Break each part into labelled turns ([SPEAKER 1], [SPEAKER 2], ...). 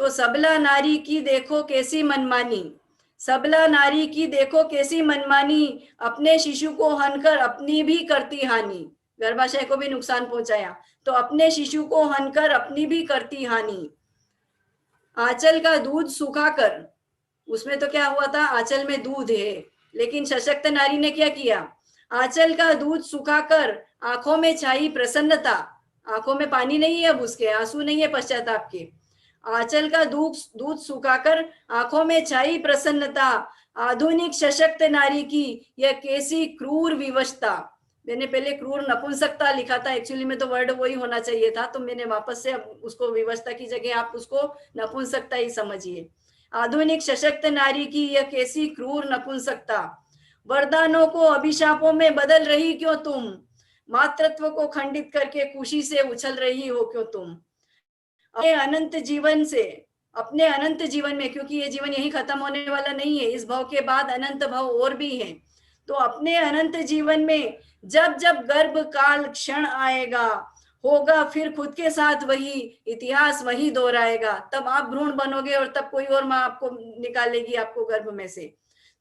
[SPEAKER 1] तो सबला नारी की देखो कैसी मनमानी, सबला नारी की देखो कैसी मनमानी, अपने शिशु को हनकर अपनी भी करती हानि, गर्भाशय को भी नुकसान पहुंचाया, तो अपने शिशु को हनकर अपनी भी करती हानि। आंचल का दूध सुखाकर, उसमें तो क्या हुआ था, आंचल में दूध है, लेकिन सशक्त नारी ने क्या किया, आंचल का दूध सुखाकर आंखों में छाई प्रसन्नता, आंखों में पानी नहीं है, अब उसके आंसू नहीं है पश्चाताप के, आंचल का दूध दूध सुखाकर आंखों में छाई प्रसन्नता, आधुनिक सशक्त नारी की यह कैसी क्रूर विवशता। मैंने पहले क्रूर नपुंसकता लिखा था, एक्चुअली में तो वर्ड वही होना चाहिए था, तो मैंने वापस से उसको विवशता की जगह आप उसको नपुंसकता ही समझिए। आधुनिक सशक्त नारी की यह कैसी क्रूर नपुंसकता, वरदानों को अभिशापों में बदल रही क्यों तुम, मातृत्व को खंडित करके खुशी से उछल रही हो क्यों तुम। अपने अनंत जीवन से, अपने अनंत जीवन में, क्योंकि ये जीवन यही खत्म होने वाला नहीं है, इस भव के बाद अनंत भव और भी हैं, तो अपने अनंत जीवन में जब जब गर्भ काल क्षण आएगा, होगा फिर खुद के साथ वही इतिहास वही दोहराएगा, तब आप भ्रूण बनोगे और तब कोई और माँ आपको निकालेगी आपको गर्भ में से।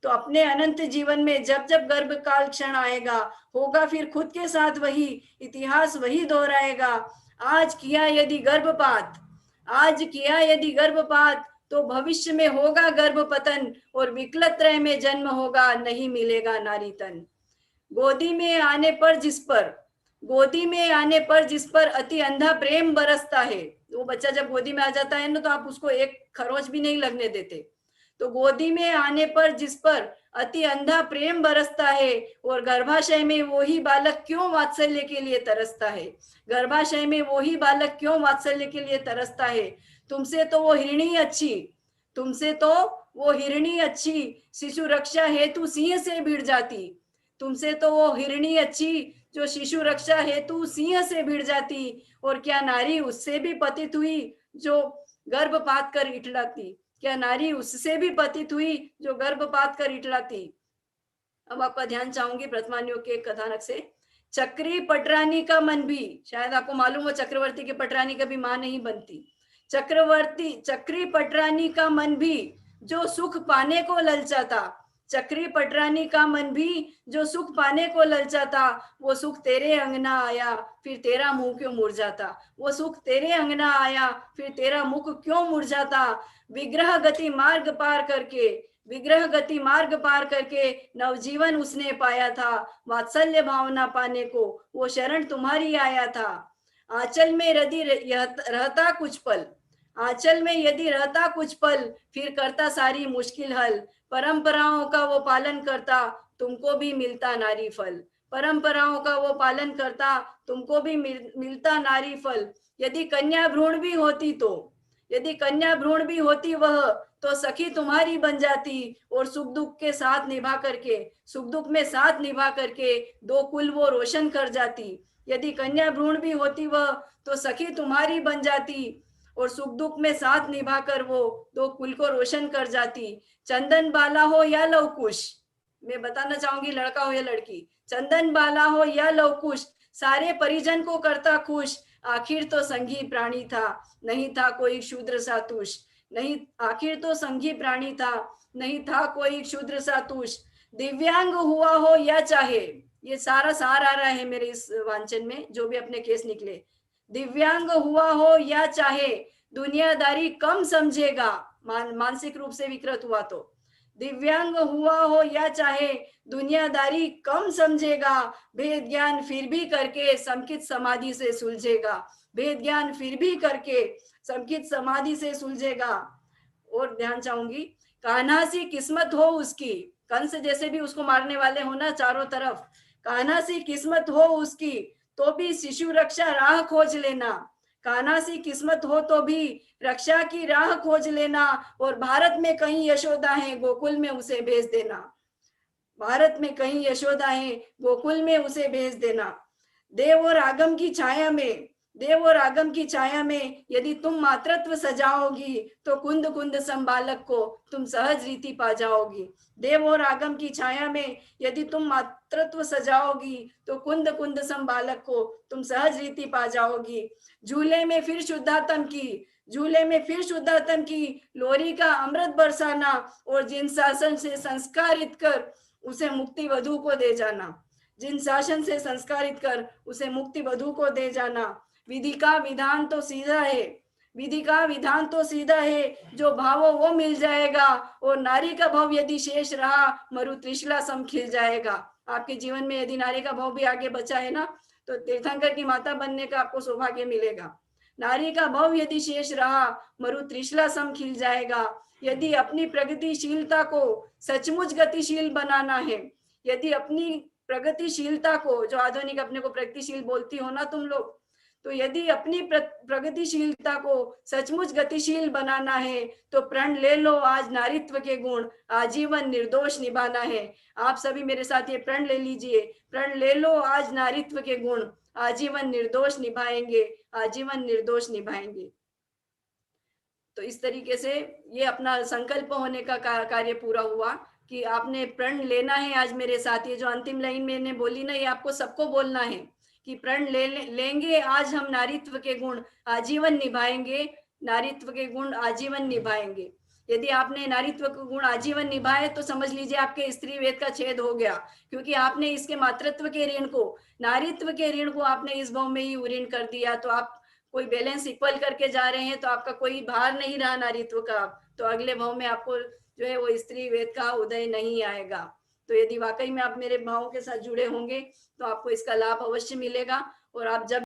[SPEAKER 1] तो अपने अनंत जीवन में जब जब गर्भ काल क्षण आएगा, होगा फिर खुद के साथ वही इतिहास वही दोहराएगा। आज किया यदि गर्भपात, आज किया यदि गर्भपात, तो भविष्य में होगा गर्भपतन, और विकलत्रय में जन्म होगा, नहीं मिलेगा नारी तन। गोदी में आने पर जिस पर, गोदी में आने पर जिस पर अति अंधा प्रेम बरसता है, वो बच्चा जब गोदी में आ जाता है ना, तो आप उसको एक खरोच भी नहीं लगने देते, तो गोदी में आने पर जिस पर अति अंधा प्रेम बरसता है, और गर्भाशय में वही बालक क्यों वात्सल्य के लिए तरसता है, गर्भाशय में वही बालक क्यों वात्सल्य के लिए तरसता है। तुमसे तो वो हिरणी अच्छी, तुमसे तो वो हिरणी अच्छी, शिशु रक्षा हेतु सिंह से भिड़ जाती, तुमसे तो वो हिरणी अच्छी जो शिशु रक्षा हेतु सिंह से भिड़ जाती, और क्या नारी उससे भी पतित हुई जो गर्भपात कर इठलाती, क्या नारी उससे भी पतित हुई जो गर्भपात कर इठलाती। अब आपका ध्यान चाहूंगी प्रथमान्यों के कथानक से। चक्री पटरानी का मन भी, शायद आपको मालूम हो चक्रवर्ती की पटरानी कभी मां नहीं बनती, चक्रवर्ती चक्री पटरानी का मन भी जो सुख पाने को ललचाता, चक्री पटरानी का मन भी जो सुख पाने को ललचाता, वो सुख तेरे अंगना आया फिर तेरा मुंह क्यों मुरझाता, वो सुख तेरे अंगना आया फिर तेरा मुख क्यों मुरझाता। विग्रह गति मार्ग पार करके, विग्रह गति मार्ग पार करके नवजीवन उसने पाया था, वात्सल्य भावना पाने को वो शरण तुम्हारी आया था। आंचल में यदि रहता कुछ पल, आंचल में यदि रहता कुछ पल, फिर करता सारी मुश्किल हल, परंपराओं का वो पालन करता, तुमको भी मिलता नारी फल, परंपराओं का वो पालन करता, तुमको भी मिलता नारी फल। यदि कन्या भ्रूण भी होती तो, यदि कन्या भ्रूण भी होती वह, तो सखी तुम्हारी बन जाती, और सुख दुख के साथ निभा करके, सुख दुख में साथ निभा करके दो कुल वो रोशन कर जाती। यदि कन्या भ्रूण भी होती वह, तो सखी तुम्हारी बन जाती, और सुख दुख में साथ निभाकर वो दो कुल को रोशन कर जाती। चंदन बाला हो या लवकुश, मैं बताना चाहूंगी लड़का हो या लड़की, चंदन बाला हो या लवकुश, सारे परिजन को करता खुश, आखिर तो संगी प्राणी था, नहीं था कोई शूद्र सा तुष, नहीं, आखिर तो संगी प्राणी था, नहीं था कोई शूद्र सा तुष। दिव्यांग हुआ हो या चाहे, ये सारा सार आ रहा है मेरे इस वांचन में, जो भी अपने केस निकले। दिव्यांग हुआ हो या चाहे, दुनियादारी कम समझेगा, मानसिक रूप से विकृत हुआ तो, दिव्यांग हुआ हो या चाहे, दुनियादारी कम समझेगा, भेद ज्ञान फिर भी करके समकित समाधि से सुलझेगा, भेद ज्ञान फिर भी करके समकित समाधि से सुलझेगा। और ध्यान चाहूंगी, कान्हा सी किस्मत हो उसकी, कंस जैसे भी उसको मारने वाले हो ना चारों तरफ, कान्हा सी किस्मत हो उसकी, तो भी शिशु रक्षा राह खोज लेना, कान्हा सी किस्मत हो तो भी रक्षा की राह खोज लेना, और भारत में कहीं यशोदा है गोकुल में उसे भेज देना, भारत में कहीं यशोदा है गोकुल में उसे भेज देना। देव और आगम की छाया में, देव और आगम की छाया में यदि तुम मातृत्व सजाओगी, तो कुंद कुंद संबालक को तुम सहज रीति पा जाओगी। देव और आगम की छाया में यदि तुम मातृत्व सजाओगी, तो कुंद कुंद संबालक को तुम सहज रीति पा जाओगी। झूले में फिर शुद्धात्म की, झूले में फिर शुद्धातन की लोरी का अमृत बरसाना और जिन शासन से संस्कारित कर उसे मुक्ति वधु को दे जाना। जिन शासन से संस्कारित कर उसे मुक्ति वधु को दे जाना। विधि का विधान तो सीधा है, विधि का विधान तो सीधा है, जो भावो वो मिल जाएगा, और नारी का भाव यदि शेष रहा मरु त्रिशला सम खिल जाएगा। आपके जीवन में यदि नारी का भाव भी आगे बचा है ना, तो तीर्थंकर की माता बनने का आपको सौभाग्य मिलेगा। नारी का भाव यदि शेष रहा मरु त्रिशला सम खिल जाएगा। यदि अपनी प्रगतिशीलता को सचमुच गतिशील बनाना है, यदि अपनी प्रगतिशीलता को, जो आधुनिक अपने को प्रगतिशील बोलती हो ना तुम लोग, तो यदि अपनी प्रगतिशीलता को सचमुच गतिशील बनाना है तो प्रण ले लो आज नारीत्व के गुण आजीवन निर्दोष निभाना है। आप सभी मेरे साथ ये प्रण ले लीजिए, प्रण ले लो आज नारीत्व के गुण आजीवन निर्दोष निभाएंगे, आजीवन निर्दोष निभाएंगे। तो इस तरीके से ये अपना संकल्प होने का कार्य पूरा हुआ कि आपने प्रण लेना है आज मेरे साथ। ये जो अंतिम लाइन मैंने बोली ना, ये आपको सबको बोलना है कि प्रण लेंगे आज हम नारीत्व के गुण आजीवन निभाएंगे, नारीत्व के गुण आजीवन निभाएंगे। यदि आपने नारीत्व के गुण आजीवन निभाए तो समझ लीजिए आपके स्त्री वेद का छेद हो गया, क्योंकि आपने इसके मातृत्व के ऋण को, नारीत्व के ऋण को आपने इस भाव में ही ऋण कर दिया। तो आप कोई बैलेंस इक्वल करके जा रहे हैं, तो आपका कोई भार नहीं रहा नारीत्व का, तो अगले भाव में आपको जो है वो स्त्री वेद का उदय नहीं आएगा। तो यदि वाकई में आप मेरे भावों के साथ जुड़े होंगे तो आपको इसका लाभ अवश्य मिलेगा। और आप जब